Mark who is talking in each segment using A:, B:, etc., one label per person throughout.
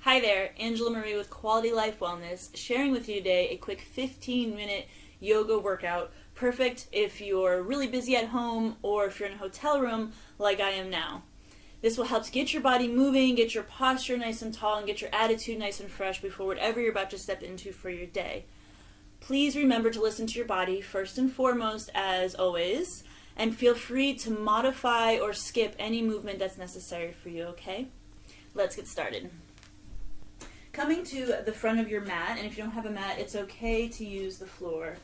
A: Hi there, Angela Marie with Quality Life Wellness, sharing with you today a quick 15-minute yoga workout, perfect if you're really busy at home or if you're in a hotel room like I am now. This will help to get your body moving, get your posture nice and tall, and get your attitude nice and fresh before whatever you're about to step into for your day. Please remember to listen to your body first and foremost, as always, and feel free to modify or skip any movement that's necessary for you, okay? Let's get started. Coming to the front of your mat, and if you don't have a mat, it's okay to use the floor.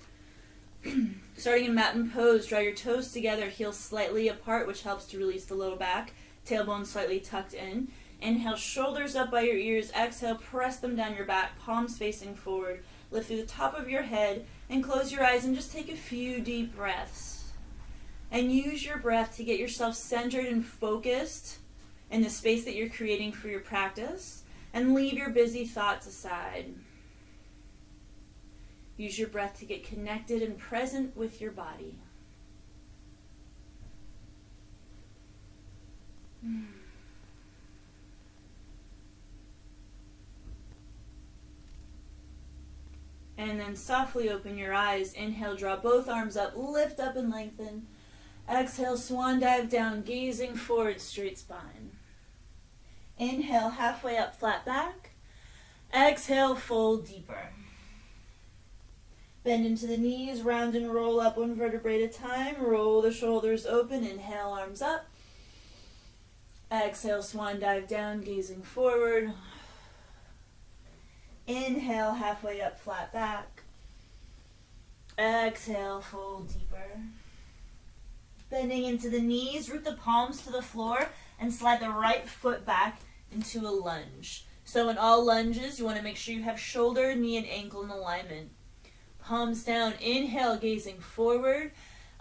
A: Starting in mountain pose, draw your toes together, heels slightly apart, which helps to release the low back, tailbone slightly tucked in. Inhale, shoulders up by your ears. Exhale, press them down your back, palms facing forward. Lift through the top of your head and close your eyes and just take a few deep breaths. And use your breath to get yourself centered and focused in the space that you're creating for your practice. And leave your busy thoughts aside. Use your breath to get connected and present with your body. And then softly open your eyes. Inhale, draw both arms up, lift up and lengthen. Exhale, swan dive down, gazing forward, straight spine. Inhale, halfway up, flat back. Exhale, fold deeper. Bend into the knees, round and roll up one vertebrae at a time. Roll the shoulders open. Inhale, arms up. Exhale, swan dive down, gazing forward. Inhale, halfway up, flat back. Exhale, fold deeper. Bending into the knees, root the palms to the floor and slide the right foot back into a lunge. So in all lunges, you want to make sure you have shoulder, knee, and ankle in alignment. Palms down, inhale, gazing forward.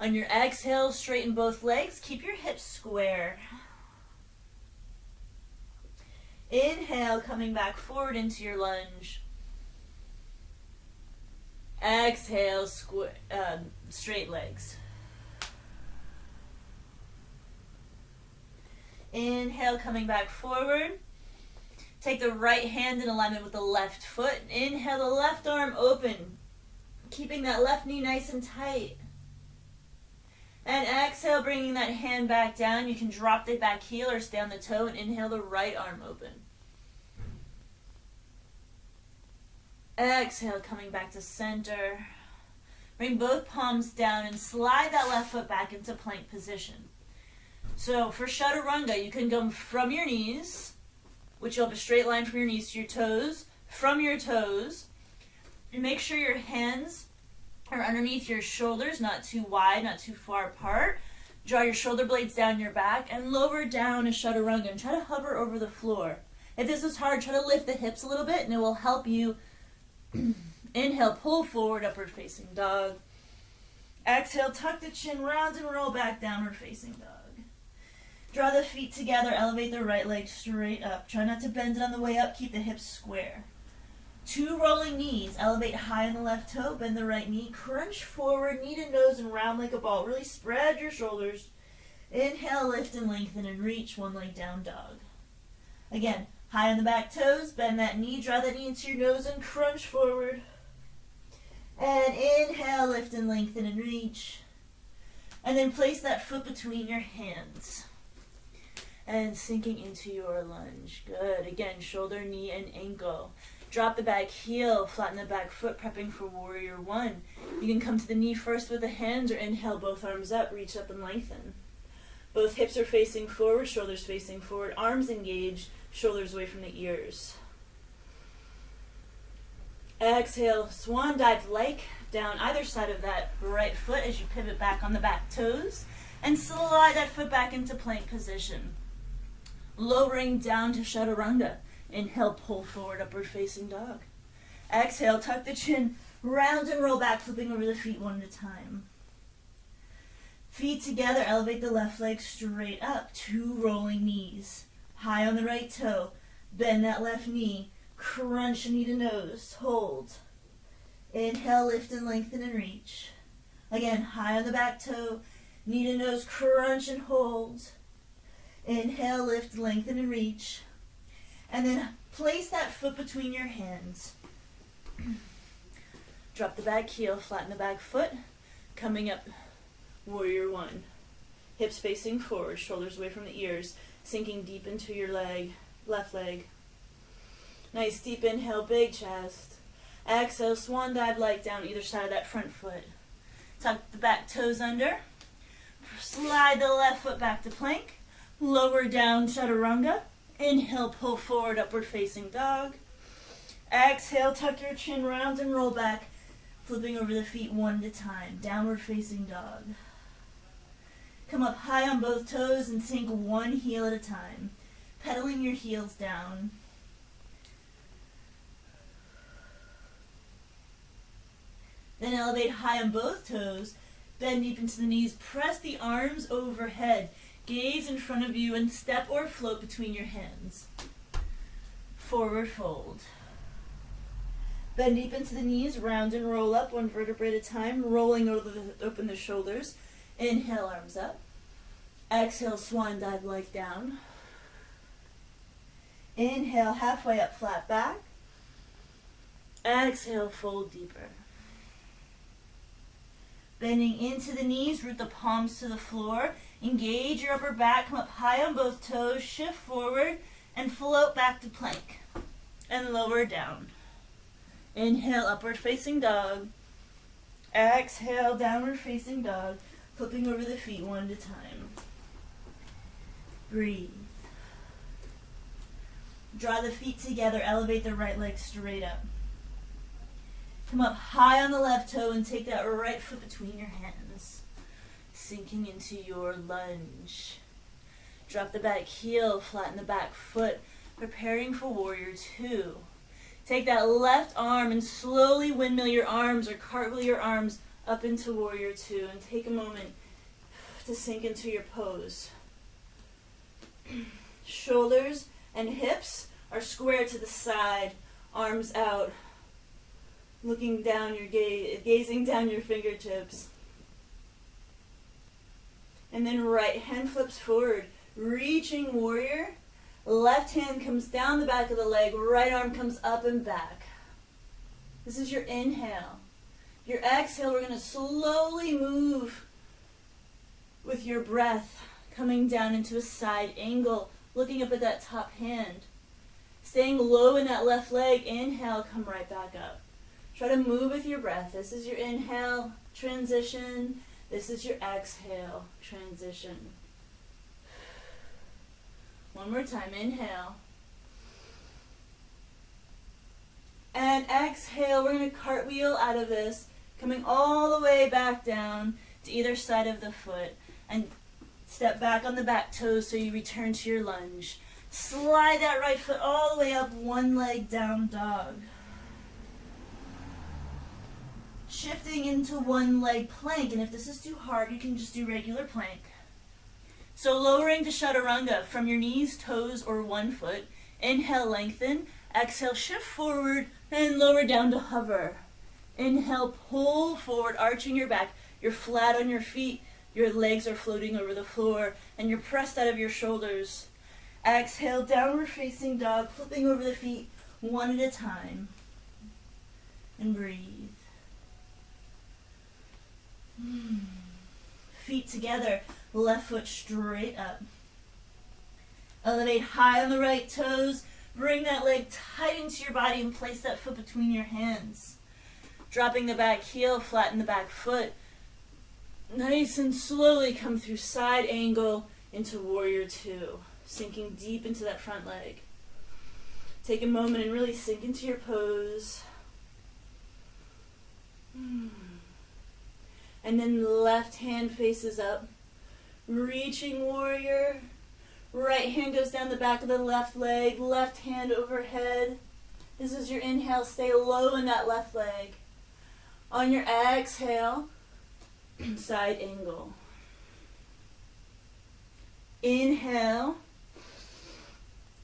A: On your exhale, straighten both legs. Keep your hips square. Inhale, coming back forward into your lunge. Exhale, straight legs. Inhale, coming back forward. Take the right hand in alignment with the left foot. Inhale, the left arm open. Keeping that left knee nice and tight. And exhale, bringing that hand back down. You can drop the back heel or stay on the toe and inhale the right arm open. Exhale, coming back to center. Bring both palms down and slide that left foot back into plank position. So for chaturanga, you can go from your knees, which you'll have a straight line from your knees to your toes, from your toes, and make sure your hands are underneath your shoulders, not too wide, not too far apart. Draw your shoulder blades down your back and lower down a chaturanga and try to hover over the floor. If this is hard, try to lift the hips a little bit and it will help you. Inhale, pull forward, upward facing dog. Exhale, tuck the chin, round and roll back, downward facing dog. Draw the feet together, elevate the right leg straight up. Try not to bend it on the way up, keep the hips square. 2 rolling knees, elevate high on the left toe, bend the right knee, crunch forward, knee to nose and round like a ball. Really spread your shoulders. Inhale, lift and lengthen and reach, one leg down dog. Again, high on the back toes, bend that knee, draw that knee into your nose and crunch forward. And inhale, lift and lengthen and reach. And then place that foot between your hands. And sinking into your lunge. Good. Again, shoulder, knee, and ankle. Drop the back heel, flatten the back foot, prepping for warrior one. You can come to the knee first with the hands or inhale both arms up, reach up and lengthen. Both hips are facing forward, shoulders facing forward, arms engaged, shoulders away from the ears. Exhale, swan dive like down either side of that right foot as you pivot back on the back toes and slide that foot back into plank position. Lowering down to chaturanga. Inhale, pull forward, upward facing dog. Exhale, tuck the chin, round and roll back, flipping over the feet one at a time. Feet together, elevate the left leg straight up. 2 rolling knees. High on the right toe. Bend that left knee. Crunch knee to nose. Hold. Inhale, lift and lengthen and reach. Again, high on the back toe. Knee to nose, crunch and hold. Inhale, lift, lengthen, and reach. And then place that foot between your hands. Drop the back heel, flatten the back foot. Coming up, warrior one. Hips facing forward, shoulders away from the ears. Sinking deep into your leg, left leg. Nice deep inhale, big chest. Exhale, swan dive light down either side of that front foot. Tuck the back toes under. Slide the left foot back to plank. Lower down, chaturanga. Inhale, pull forward, upward facing dog. Exhale, tuck your chin round and roll back. Flipping over the feet one at a time. Downward facing dog. Come up high on both toes and sink one heel at a time. Pedaling your heels down. Then elevate high on both toes. Bend deep into the knees. Press the arms overhead. Gaze in front of you and step or float between your hands. Forward fold. Bend deep into the knees. Round and roll up one vertebrae at a time. Rolling open the shoulders. Inhale, arms up. Exhale, swan dive leg down. Inhale, halfway up, flat back. Exhale, fold deeper. Bending into the knees, root the palms to the floor. Engage your upper back, come up high on both toes, shift forward, and float back to plank. And lower down. Inhale, upward facing dog. Exhale, downward facing dog. Flipping over the feet one at a time. Breathe. Draw the feet together, elevate the right leg straight up. Come up high on the left toe and take that right foot between your hands. Sinking into your lunge. Drop the back heel, flatten the back foot, preparing for warrior two. Take that left arm and slowly windmill your arms or cartwheel your arms up into warrior two and take a moment to sink into your pose. Shoulders and hips are square to the side, arms out, looking down your gazing down your fingertips. And then right hand flips forward, reaching warrior. Left hand comes down the back of the leg, right arm comes up and back. This is your inhale. Your exhale, we're going to slowly move with your breath, coming down into a side angle, looking up at that top hand. Staying low in that left leg, inhale, come right back up. Try to move with your breath. This is your inhale, transition. This is your exhale, transition. One more time, inhale. And exhale, we're going to cartwheel out of this, coming all the way back down to either side of the foot. And step back on the back toes so you return to your lunge. Slide that right foot all the way up, one leg down dog. Shifting into one leg plank, and if this is too hard, you can just do regular plank. So lowering to chaturanga from your knees, toes, or one foot. Inhale, lengthen. Exhale, shift forward and lower down to hover. Inhale, pull forward, arching your back. You're flat on your feet. Your legs are floating over the floor, and you're pressed out of your shoulders. Exhale, downward facing dog, flipping over the feet one at a time. And breathe. Feet together, left foot straight up. Elevate high on the right toes. Bring that leg tight into your body and place that foot between your hands. Dropping the back heel, flatten the back foot. Nice and slowly come through side angle into warrior two. Sinking deep into that front leg. Take a moment and really sink into your pose. And then left hand faces up. Reaching warrior. Right hand goes down the back of the left leg. Left hand overhead. This is your inhale. Stay low in that left leg. On your exhale, side angle. Inhale.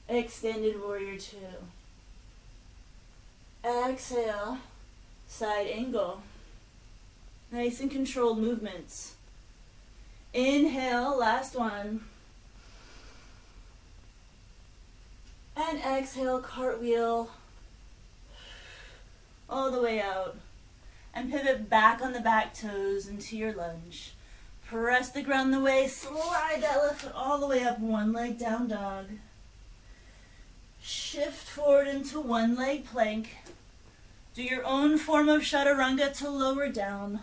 A: Extended warrior two. Exhale, side angle. Nice and controlled movements. Inhale, last one. And exhale, cartwheel all the way out. And pivot back on the back toes into your lunge. Press the ground the way, slide that left foot all the way up, one leg down dog. Shift forward into one leg plank. Do your own form of chaturanga to lower down.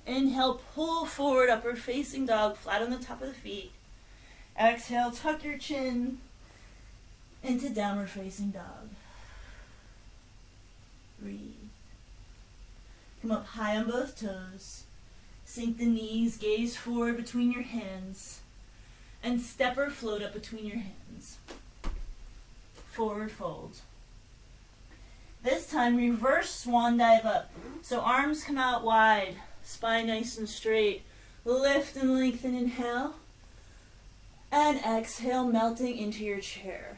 A: Inhale, pull forward, upward facing dog, flat on the top of the feet. Exhale, tuck your chin into downward facing dog. Breathe. Come up high on both toes. Sink the knees, gaze forward between your hands. And step or float up between your hands. Forward fold. This time, reverse swan dive up. So arms come out wide, spine nice and straight. Lift and lengthen, inhale. And exhale, melting into your chair.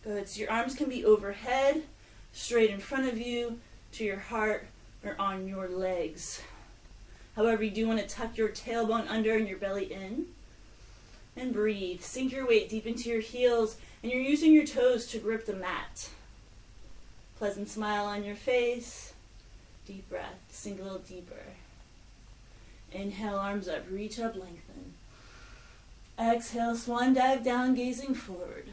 A: Good, so your arms can be overhead, straight in front of you, to your heart, or on your legs. However, you do want to tuck your tailbone under and your belly in. And breathe. Sink your weight deep into your heels, and you're using your toes to grip the mat. Pleasant smile on your face. Deep breath. Sink a little deeper. Inhale, arms up. Reach up, lengthen. Exhale, swan dive down, gazing forward.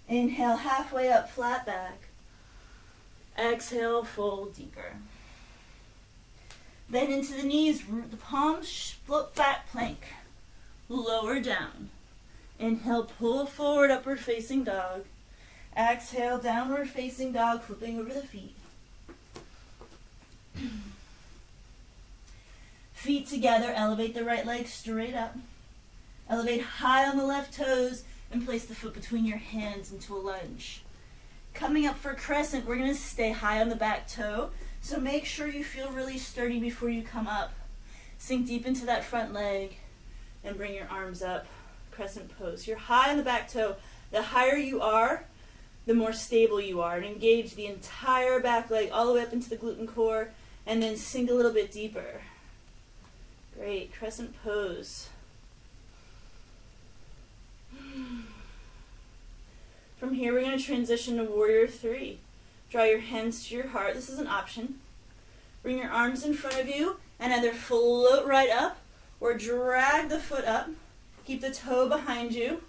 A: Inhale, halfway up, flat back. Exhale, fold deeper. Then into the knees, root the palms, float back plank. Lower down. Inhale, pull forward, upward facing dog. Exhale, downward facing dog, flipping over the feet. Feet together, elevate the right leg straight up. Elevate high on the left toes and place the foot between your hands into a lunge. Coming up for crescent, we're going to stay high on the back toe. So make sure you feel really sturdy before you come up. Sink deep into that front leg and bring your arms up. Crescent pose. You're high on the back toe. The higher you are, the more stable you are. And engage the entire back leg all the way up into the gluten core and then sink a little bit deeper. Great. Crescent pose. From here, we're going to transition to Warrior 3. Draw your hands to your heart. This is an option. Bring your arms in front of you and either float right up or drag the foot up. Keep the toe behind you.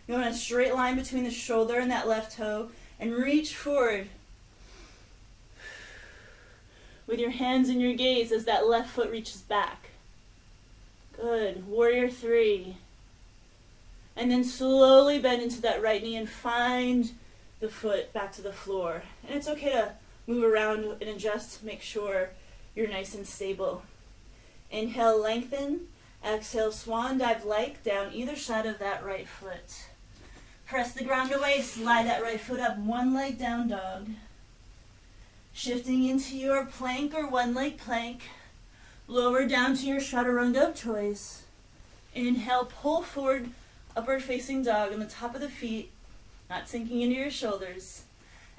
A: You want a straight line between the shoulder and that left toe and reach forward with your hands and your gaze as that left foot reaches back. Good. Warrior 3. And then slowly bend into that right knee and find the foot back to the floor. And it's okay to move around and adjust. Make sure you're nice and stable. Inhale, lengthen. Exhale, swan dive like down either side of that right foot. Press the ground away. Slide that right foot up. One leg down dog. Shifting into your plank or one leg plank. Lower down to your chaturanga of choice. Inhale, pull forward. Upward facing dog on the top of the feet, not sinking into your shoulders.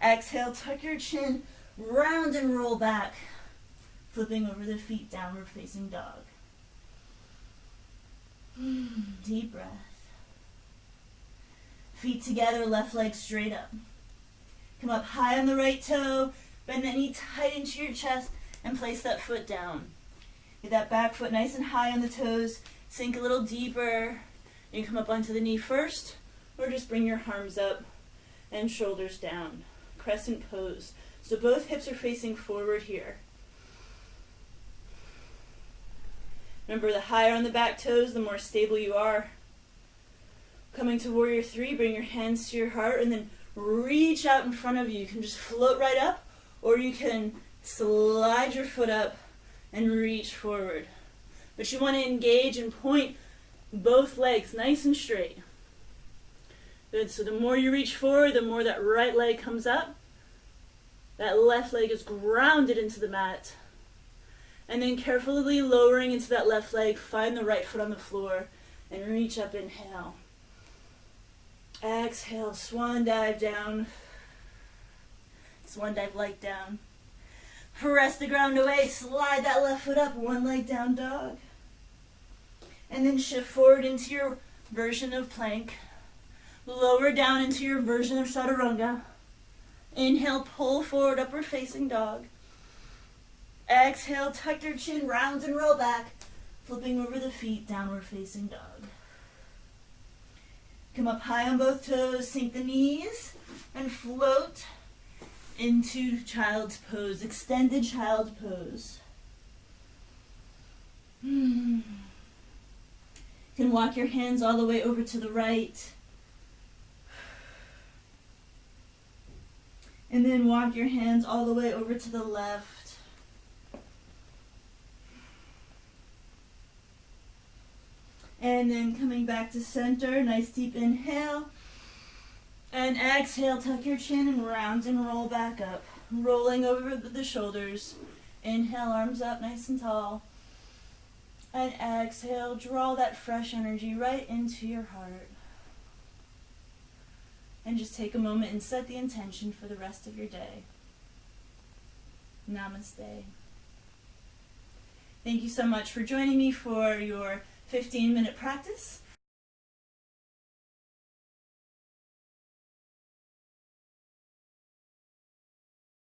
A: Exhale, tuck your chin, round and roll back, flipping over the feet, downward facing dog. Deep breath. Feet together, left leg straight up. Come up high on the right toe, bend that knee tight into your chest, and place that foot down. Get that back foot nice and high on the toes, sink a little deeper. You can come up onto the knee first, or just bring your arms up and shoulders down. Crescent pose. So both hips are facing forward here. Remember, the higher on the back toes, the more stable you are. Coming to Warrior 3, bring your hands to your heart and then reach out in front of you. You can just float right up, or you can slide your foot up and reach forward. But you want to engage and point both legs nice and straight. Good, so the more you reach forward, the more that right leg comes up. That left leg is grounded into the mat. And then carefully lowering into that left leg, find the right foot on the floor and reach up, inhale. Exhale, swan dive down. Swan dive leg down. Press the ground away, slide that left foot up, one leg down dog. And then shift forward into your version of plank. Lower down into your version of chaturanga. Inhale, pull forward, upward facing dog. Exhale, tuck your chin, round and roll back. Flipping over the feet, downward facing dog. Come up high on both toes, sink the knees, and float into child's pose, extended child pose. You can walk your hands all the way over to the right. And then walk your hands all the way over to the left. And then coming back to center, nice deep inhale. And exhale, tuck your chin and round and roll back up. Rolling over the shoulders. Inhale, arms up nice and tall. And exhale, draw that fresh energy right into your heart. And just take a moment and set the intention for the rest of your day. Namaste. Thank you so much for joining me for your 15-minute practice.